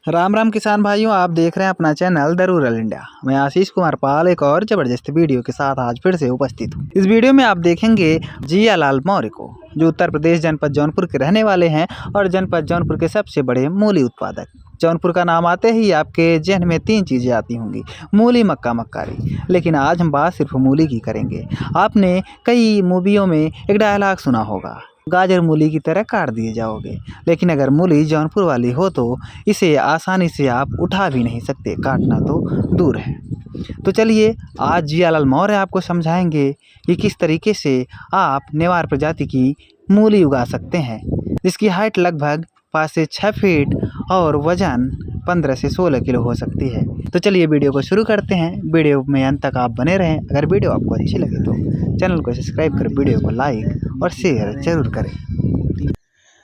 राम राम किसान भाइयों, आप देख रहे हैं अपना चैनल द रूरल इंडिया। मैं आशीष कुमार पाल एक और जबरदस्त वीडियो के साथ आज फिर से उपस्थित हूँ। इस वीडियो में आप देखेंगे जियालाल मौर्य को, जो उत्तर प्रदेश जनपद जौनपुर के रहने वाले हैं और जनपद जौनपुर के सबसे बड़े मूली उत्पादक। जौनपुर का नाम आते ही आपके जहन में तीन चीज़ें आती होंगी: मूली, मक्का, मक्कारी। लेकिन आज हम बात सिर्फ मूली की करेंगे। आपने कई मूवियों में एक डायलॉग सुना होगा, गाजर मूली की तरह काट दिए जाओगे। लेकिन अगर मूली जौनपुर वाली हो तो इसे आसानी से आप उठा भी नहीं सकते, काटना तो दूर है। तो चलिए आज जियालाल मौर्य आपको समझाएंगे कि किस तरीके से आप नेवार प्रजाति की मूली उगा सकते हैं, जिसकी हाइट लगभग 5 से 6 फीट और वजन 15 से 16 किलो हो सकती है। तो चलिए वीडियो को शुरू करते हैं। वीडियो में अंत तक आप बने रहें। अगर वीडियो आपको अच्छी लगे तो चैनल को सब्सक्राइब कर वीडियो को लाइक और शेयर जरूर करें।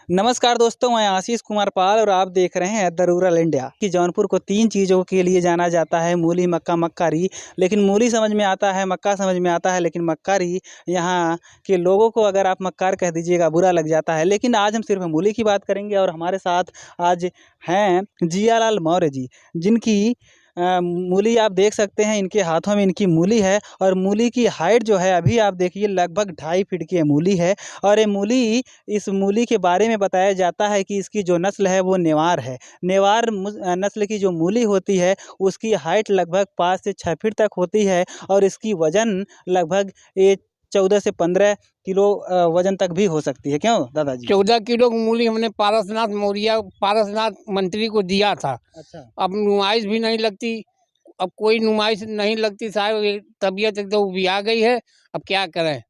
नमस्कार दोस्तों, मैं आशीष कुमार पाल और आप देख रहे हैं द रूरल इंडिया। कि जौनपुर को तीन चीज़ों के लिए जाना जाता है: मूली, मक्का, मक्कारी। लेकिन मूली समझ में आता है, मक्का समझ में आता है, लेकिन मक्कारी यहाँ के लोगों को अगर आप मक्कार कह दीजिएगा बुरा लग जाता है। लेकिन आज हम सिर्फ मूली की बात करेंगे और हमारे साथ आज हैं जियालाल मौर्य जी, जिनकी मूली आप देख सकते हैं। इनके हाथों में इनकी मूली है और मूली की हाइट जो है अभी आप देखिए लगभग 2.5 फीट की मूली है। और ये मूली, इस मूली के बारे में बताया जाता है कि इसकी जो नस्ल है वो नेवार है। नेवार नस्ल की जो मूली होती है उसकी हाइट लगभग 5 से 6 फीट तक होती है और इसकी वज़न लगभग ये 14 से 15 किलो वज़न तक भी हो सकती है। क्यों दादाजी? 14 किलो की मूली हमने पारसनाथ मंत्री को दिया था। अच्छा। अब नुमाइश भी नहीं लगती, अब कोई नुमाइश नहीं लगती साहब, ये तबीयत एकदम उबिया गई है। अब क्या करें?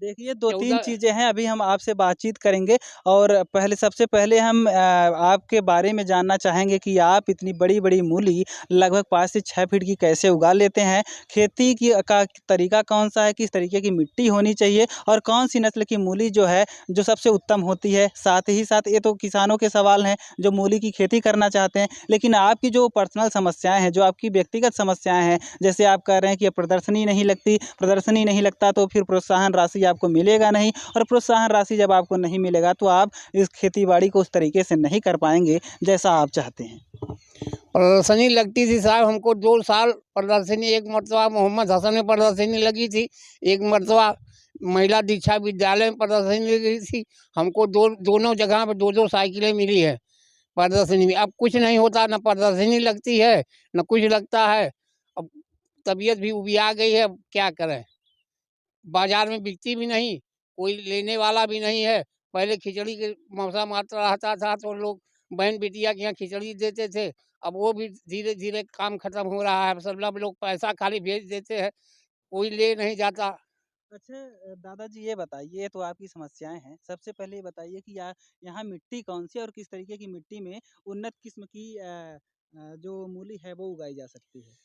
देखिए 2-3 14 चीज़ें हैं, अभी हम आपसे बातचीत करेंगे। और सबसे पहले हम आपके बारे में जानना चाहेंगे कि आप इतनी बड़ी-बड़ी मूली लगभग 5 से 6 फीट की कैसे उगा लेते हैं? खेती की का तरीका कौन-सा है? किस तरीके की मिट्टी होनी चाहिए? और कौन-सी नस्ल की मूली जो है, जो सबसे उत्तम होती है? साथ ही साथ ये तो किसानों के सवाल हैं, जो मूली की खेती करना चाहते हैं। लेकिन आपकी जो पर्सनल समस्याएँ हैं, जो आपकी व्यक्तिगत समस्याएँ हैं, जैसे आप कह रहे हैं कि प्रदर्शनी नहीं लगती, प्रदर्शनी नहीं लगता तो फिर प्रोत्साहन राशि आपको मिलेगा नहीं, और प्रोत्साहन राशि जब आपको नहीं मिलेगा तो आप इस खेती-बाड़ी को उस तरीके से नहीं कर पाएँगे जैसा आप चाहते हैं। प्रदर्शनी लगती थी साहब, हमको 2 साल प्रदर्शनी, एक मरतबा मोहम्मद हसन में प्रदर्शनी लगी थी, एक मरतबा महिला दीक्षा विद्यालय में प्रदर्शनी लगी थी। हमको दोनों जगह पे 2-2 साइकिलें मिली है प्रदर्शनी में। अब कुछ नहीं होता, ना प्रदर्शनी लगती है, ना कुछ लगता है। अब तबीयत भी उबिया गई है, अब क्या करें? बाजार में बिकती भी नहीं, कोई लेने वाला भी नहीं है। पहले खिचड़ी के मौसम आता रहता था तो लोग बहन बिटिया के यहाँ खिचड़ी देते थे। अब वो भी धीरे-धीरे काम खत्म हो रहा है। अब सब लोग पैसा खाली भेज देते हैं, कोई ले नहीं जाता। अच्छा, दादाजी ये बताइए, ये तो आपकी समस्याएँ हैं। सबसे पहले ये बताइए कि यहाँ मिट्टी कौन-सी है और किस तरीके की मिट्टी में उन्नत किस्म की जो मूली है वो उगाई जा सकती है?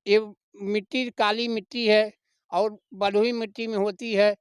ये मिट्टी काली मिट्टी है और बलुई मिट्टी में होती है।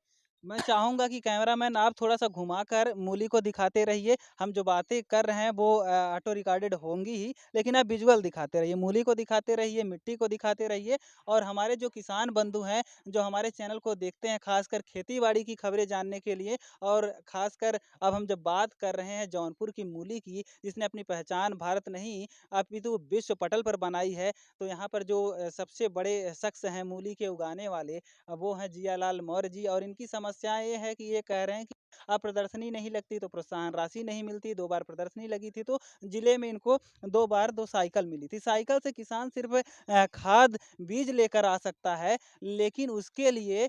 मैं चाहूँगा कि कैमरामैन आप थोड़ा-सा घुमाकर मूली को दिखाते रहिए। हम जो बातें कर रहे हैं वो ऑटो रिकॉर्डेड होंगी ही, लेकिन आप विजुअल दिखाते रहिए। मूली को दिखाते रहिए, मिट्टी को दिखाते रहिए। और हमारे जो किसान बंधु हैं, जो हमारे चैनल को देखते हैं ख़ासकर खेती-बाड़ी की खबरें जानने के लिए, और ख़ासकर अब हम जब बात कर रहे हैं जौनपुर की मूली की, जिसने अपनी पहचान भारत नहीं अपितु विश्व पटल पर बनाई है, तो यहाँ पर जो सबसे बड़े शख्स हैं मूली के उगाने वाले, वो हैं जियालाल मौर्य जी। और इनकी समस्या ये है कि ये कह रहे हैं कि अब प्रदर्शनी नहीं लगती तो प्रोत्साहन राशि नहीं मिलती। 2 बार प्रदर्शनी लगी थी तो जिले में इनको 2 बार 2 साइकिल मिली थी। साइकिल से किसान सिर्फ खाद बीज लेकर आ सकता है, लेकिन उसके लिए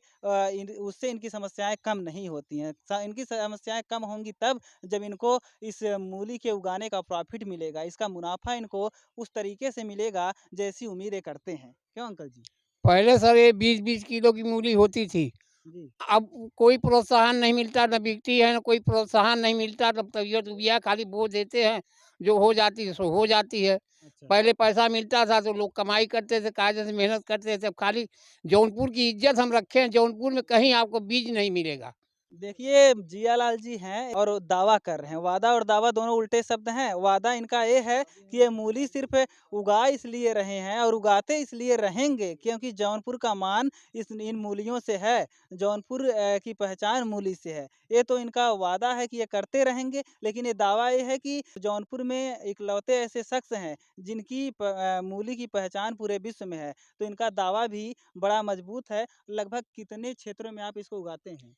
उससे इनकी समस्याएं कम नहीं होती हैं। इनकी समस्याएं कम होंगी तब जब इनको इस मूली के उगाने का प्रॉफिट मिलेगा, इसका मुनाफा इनको उस तरीके से मिलेगा जैसी उम्मीदें करते हैं। क्यों अंकल जी? पहले सर ये 20-20 किलो की मूली होती थी। जी। अब कोई प्रोत्साहन नहीं मिलता, ना बिकती है, ना कोई प्रोत्साहन नहीं मिलता, तब तबीयत उबिया खाली बो देते हैं, जो हो जाती है सो हो जाती है। अच्छा। पहले पैसा मिलता था तो लोग कमाई करते थे, कायदे से मेहनत करते थे। अब खाली जौनपुर की इज्जत हम रखे हैं, जौनपुर में कहीं आपको बीज नहीं मिलेगा। देखिए जियालाल जी हैं और दावा कर रहे हैं। वादा और दावा दोनों उल्टे शब्द हैं। वादा इनका ये है कि ये मूली सिर्फ उगा इसलिए रहे हैं और उगाते इसलिए रहेंगे क्योंकि जौनपुर का मान इस इन मूलियों से है। जौनपुर की पहचान मूली से है। ये तो इनका वादा है कि ये करते रहेंगे, लेकिन ये दावा ये है कि जौनपुर में इकलौते ऐसे शख्स हैं जिनकी मूली की पहचान पूरे विश्व में है। तो इनका दावा भी बड़ा मजबूत है। लगभग कितने क्षेत्रों में आप इसको उगाते हैं?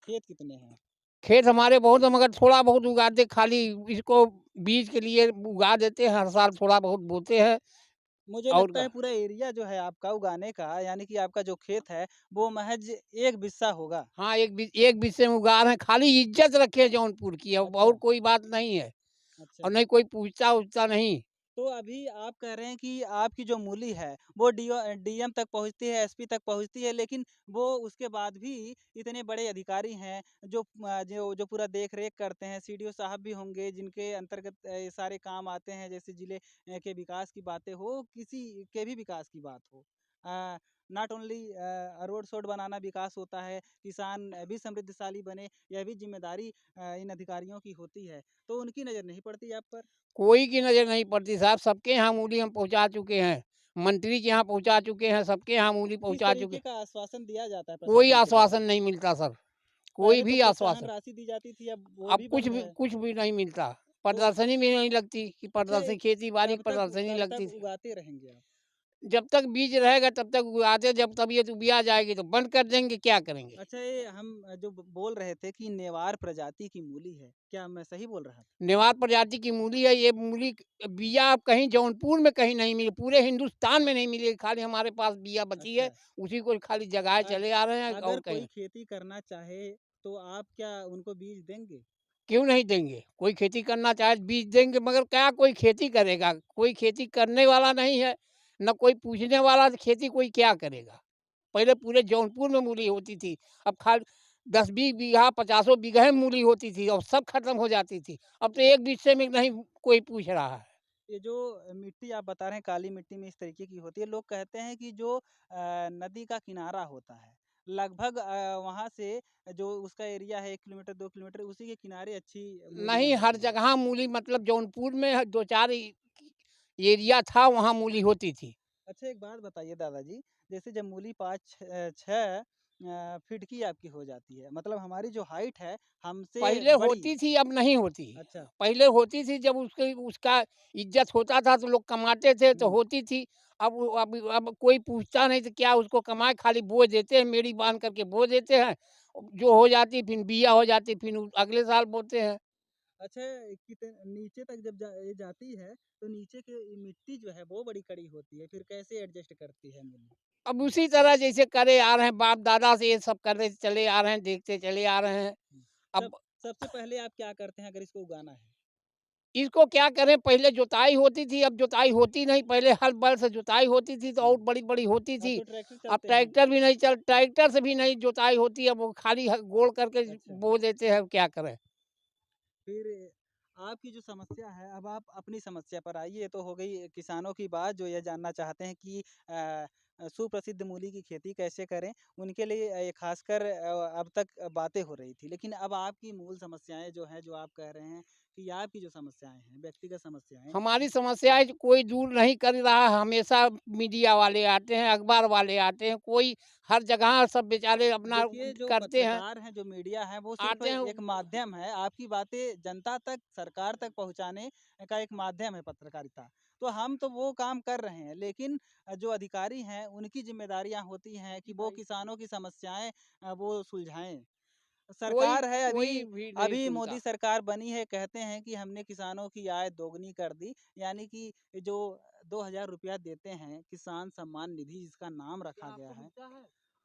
खेत कितने हैं? खेत हमारे बहुत है, मगर थोड़ा बहुत उगाते, खाली इसको बीज के लिए उगा देते हैं, हर साल थोड़ा बहुत बोते हैं। मुझे और लगता है पूरा एरिया जो है आपका उगाने का, यानी कि आपका जो खेत है, वो महज़ एक बिस्सा होगा। हाँ, एक बीच से हम उगा रहे हैं, खाली इज्जत रखे हैं जौनपुर की, अब अच्छा, और कोई बात नहीं है। अच्छा। और नहीं कोई पूछता-वूछता नहीं। तो अभी आप कह रहे हैं कि आपकी जो मूली है, वो डीएम तक पहुँचती है, एसपी तक पहुँचती है, लेकिन वो उसके बाद भी इतने बड़े अधिकारी हैं, जो पूरा देख-रेख करते हैं, सीडीओ साहब भी होंगे, जिनके अंतर्गत ये सारे काम आते हैं, जैसे जिले के विकास की बातें हो, किसी के भी विकास की बात हो। नॉट ओनली रोड-शोड बनाना विकास होता है, किसान भी समृद्धशाली बने, यह भी ज़िम्मेदारी इन अधिकारियों की होती है। तो उनकी नज़र नहीं पड़ती आप पर? कोई की नज़र नहीं पड़ती साहब, सबके यहाँ मूली हम पहुँचा चुके हैं। मंत्री के यहाँ पहुँचा चुके हैं, सबके यहाँ मूली किस पहुँचा चुके। तरीके का आश्वासन दिया जाता है कोई प्रशासन के द्वारा? आश्वासन नहीं मिलता सर, कोई पहले तो भी प्रोत्साहन आश्वासन। राशि दी जाती थी, अब वो अब भी बंद है। कुछ भी नहीं मिलता। तो प्रदर्शनी भी नहीं लगती कि अच्छा प्रदर्शनी खेती-बाड़ी की प्रदर्शनी कब लगती तक थी। उगाते रहेंगे आप? जब तक बीज रहेगा तब तक उगाते, जब तबीयत उबिया जाएगी तो बंद कर देंगे, क्या करेंगे? अच्छा ये हम जो बोल रहे थे कि नेवार प्रजाति की मूली है, क्या मैं सही बोल रहा था? नेवार प्रजाति की मूली है, ये मूली बिया अब कहीं जौनपुर में कहीं नहीं मिली, पूरे हिंदुस्तान में नहीं मिली, खाली हमारे पास बिया बची है, अच्छा, उसी को खाली जगाए अ, चले आ रहे हैं और अगर कहीं कोई नहीं। खेती करना चाहे, तो आप क्या उनको बीज देंगे? क्यों नहीं देंगे? कोई खेती करना चाहे तो बीज देंगे, मगर क्या कोई खेती करेगा? कोई खेती करने वाला नहीं है, ना कोई पूछने वाला, तो खेती कोई क्या करेगा? पहले पूरे जौनपुर में मूली होती थी, अब खाल 10-20 बीघा, 50 बीघे में मूली होती थी और सब खत्म हो जाती थी। अब तो एक बिस्से में नहीं कोई पूछ रहा है। ये जो मिट्टी आप बता रहे हैं काली मिट्टी में इस तरीके की होती है, लोग कहते हैं कि जो नदी का किनारा होता है, लगभग वहाँ से जो उसका एरिया है 1 किलोमीटर 2 किलोमीटर उसी के किनारे अच्छी मूलियाँ नहीं, हर होती हैं। जगह मूली, मतलब जौनपुर में 2-4 एरिया था, वहाँ मूली होती थी। अच्छा एक बात बताइए दादाजी, जैसे जब मूली 5-6 फीट की आपकी हो जाती है, मतलब हमारी जो हाइट है हमसे पहले बड़ी। होती थी, अब नहीं होती। अच्छा। पहले होती थी, जब उसके उसका इज़्ज़त होता था तो लोग कमाते थे तो हुँ। होती थी। अब कोई पूछता नहीं तो क्या उसको कमाए, खाली बो देते हैं, मेड़ी बाँध करके बो देते हैं। जो हो जाती फिर बिया हो जाती, फिर अगले साल बोते हैं। अच्छा नीचे तक जब ये जाती है, तो नीचे की मिट्टी जो है वो बड़ी कड़ी होती है, फिर कैसे एडजस्ट करती है मूली? अब उसी तरह जैसे करे आ रहे हैं, बाप-दादा से ये सब करते चले आ रहे हैं, देखते चले आ रहे हैं। हुँ। सब अब सबसे पहले आप क्या करते हैं अगर इसको उगाना है? इसको क्या करें, पहले जुताई होती थी, अब जुताई होती नहीं। पहले हल-बैल से जुताई होती थी तो हुँ। और बड़ी-बड़ी होती अब थी। तो ट्रैक्टर अब चलते हैं। ट्रैक्टर से भी नहीं जुताई होती है, वो खाली गोल करके अच्छा। बो देते हैं, अब क्या करें? फिर आपकी जो समस्या है, अब आप अपनी समस्या पर आइए। ये तो हो गई किसानों की बात जो ये जानना चाहते हैं कि सुप्रसिद्ध मूली की खेती कैसे करें। उनके लिए ख़ासकर अब तक बातें हो रही थी। लेकिन अब आपकी मूल समस्याएँ जो हैं, जो आप कह रहे हैं कि आपकी जो समस्याएँ हैं, व्यक्तिगत समस्याएँ। हमारी समस्या है कि कोई दूर नहीं कर रहा है, हमेशा मीडिया वाले आते हैं, अखबार वाले आते हैं, कोई हर जगह सब बेचारे अपना देखिए, जो करते हैं, पत्रकार हैं, जो मीडिया है, वो सिर्फ़ आते हैं। एक माध्यम है। आपकी बातें जनता तक, सरकार तक पहुँचाने का एक माध्यम है पत्रकारिता। तो हम तो वो काम कर रहे हैं, लेकिन जो अधिकारी हैं, उनकी ज़िम्मेदारियाँ होती हैं कि वो किसानों की समस्याएँ वो सुलझाएँ। कोई सरकार है कोई अभी भी नहीं अभी मोदी सुनता। सरकार बनी है, कहते हैं कि हमने किसानों की आय दोगुनी कर दी। यानी कि जो 2000 रुपया देते हैं, किसान सम्मान निधि जिसका नाम रखा गया है,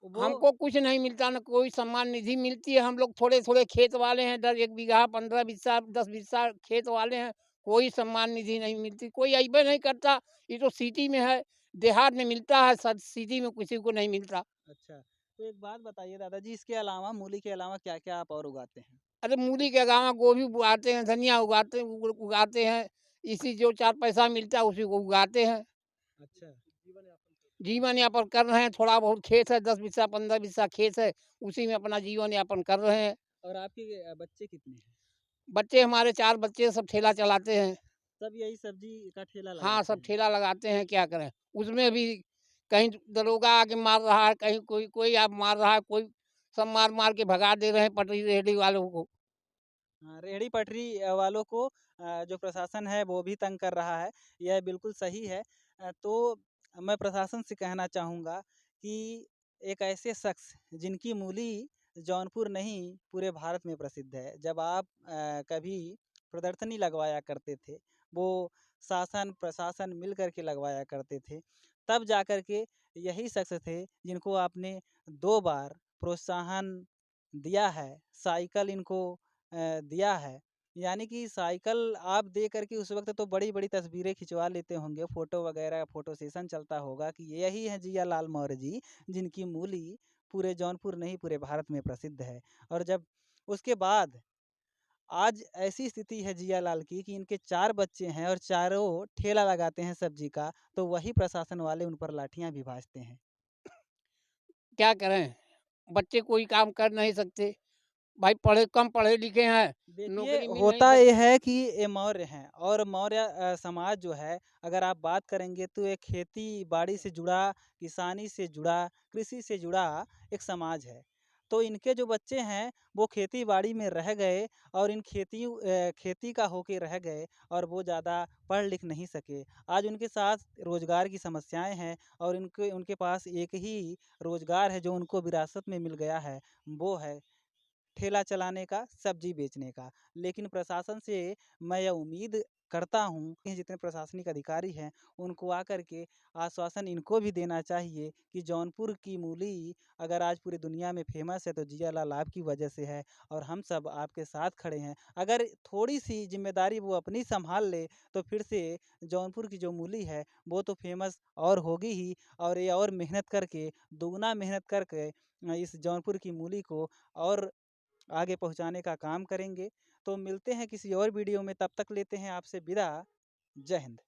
वो। हमको कुछ नहीं मिलता, ना कोई सम्मान निधि मिलती है। हम लोग थोड़े-थोड़े खेत वाले हैं, 1 बीघा, 15 बिस्सा, 10 बिस्सा खेत वाले हैं। कोई सम्मान निधि नहीं मिलती, कोई अइबे नहीं करता। ये तो सिटी में है, देहात में मिलता है, सिटी में किसी को नहीं मिलता। अच्छा, तो एक बात बताइए दादाजी, इसके अलावा मूली के अलावा क्या-क्या आप और उगाते हैं? अरे मूली के अलावा गोभी उगाते हैं, धनिया उगाते हैं। इसी जो 4 पैसा मिलता है उसी को उगाते हैं। अच्छा। जीवन यापन कर रहे हैं, थोड़ा बहुत खेत है, 10 बिस्सा, 15 बिस्सा खेत है, उसी में अपना जीवन यापन कर रहे हैं। और आपके बच्चे कितने हैं? बच्चे हमारे 4 बच्चे सब ठेला चलाते हैं। सब यही सब्जी का ठेला हाँ, लगाते सब हैं। ठेला लगाते हैं, क्या करें? उसमें भी कहीं दरोगा आके मार रहा है, कहीं कोई मार रहा है, कोई सब मार-मार के भगा दे रहे हैं पटरी रेहड़ी वालों को। हाँ, रेहड़ी पटरी वालों को जो प्रशासन है वो भी तंग कर रहा है, यह बिल्कुल सही है। तो मैं प्रशासन से कहना चाहूँगा कि एक ऐसे शख्स जिनकी मूली जौनपुर नहीं पूरे भारत में प्रसिद्ध है, जब आप कभी प्रदर्शनी लगवाया करते थे, वो शासन प्रशासन मिल कर के लगवाया करते थे, तब जाकर के यही शख्स थे जिनको आपने 2 बार प्रोत्साहन दिया है, साइकिल इनको दिया है। यानी कि साइकिल आप दे कर के उस वक़्त तो बड़ी-बड़ी तस्वीरें खिंचवा लेते होंगे, फ़ोटो वगैरह फ़ोटो सेशन चलता होगा कि यही हैं जियालाल मौर्य जी, जिनकी मूली पूरे जौनपुर नहीं पूरे भारत में प्रसिद्ध है। और जब उसके बाद आज ऐसी स्थिति है जियालाल की कि इनके 4 बच्चे हैं और चारों ठेला लगाते हैं सब्ज़ी का, तो वही प्रशासन वाले उन पर लाठियाँ भी भाजते हैं। क्या करें? बच्चे कोई काम कर नहीं सकते। भाई कम पढ़े लिखे हैं, देखिए, नौकरी मिल नहीं होता ये सकती। है कि ये मौर्य हैं और मौर्य समाज जो है, अगर आप बात करेंगे तो ये खेती-बाड़ी से जुड़ा, किसानी से जुड़ा, कृषि से जुड़ा एक समाज है। तो इनके जो बच्चे हैं, वो खेती-बाड़ी में रह गए और खेती का होके रह गए और वो ज़्यादा पढ़ लिख नहीं सके। आज उनके साथ रोज़गार की समस्याएँ हैं और उनके उनके पास एक ही रोज़गार है जो उनको विरासत में मिल गया है, वो है ठेला चलाने का, सब्जी बेचने का। लेकिन प्रशासन से मैं यह उम्मीद करता हूँ कि जितने प्रशासनिक अधिकारी हैं, उनको आकर के आश्वासन इनको भी देना चाहिए कि जौनपुर की मूली अगर आज पूरी दुनिया में फ़ेमस है, तो जियालाल आपकी वजह से है और हम सब आपके साथ खड़े हैं। अगर थोड़ी-सी ज़िम्मेदारी वो अपनी सँभाल ले, तो फिर से जौनपुर की जो मूली है, वो तो फ़ेमस और होगी ही और ये और मेहनत करके, दोगुना मेहनत करके इस जौनपुर की मूली को और आगे पहुँचाने का काम करेंगे। तो मिलते हैं किसी और वीडियो में, तब तक लेते हैं आपसे विदा। जय हिंद।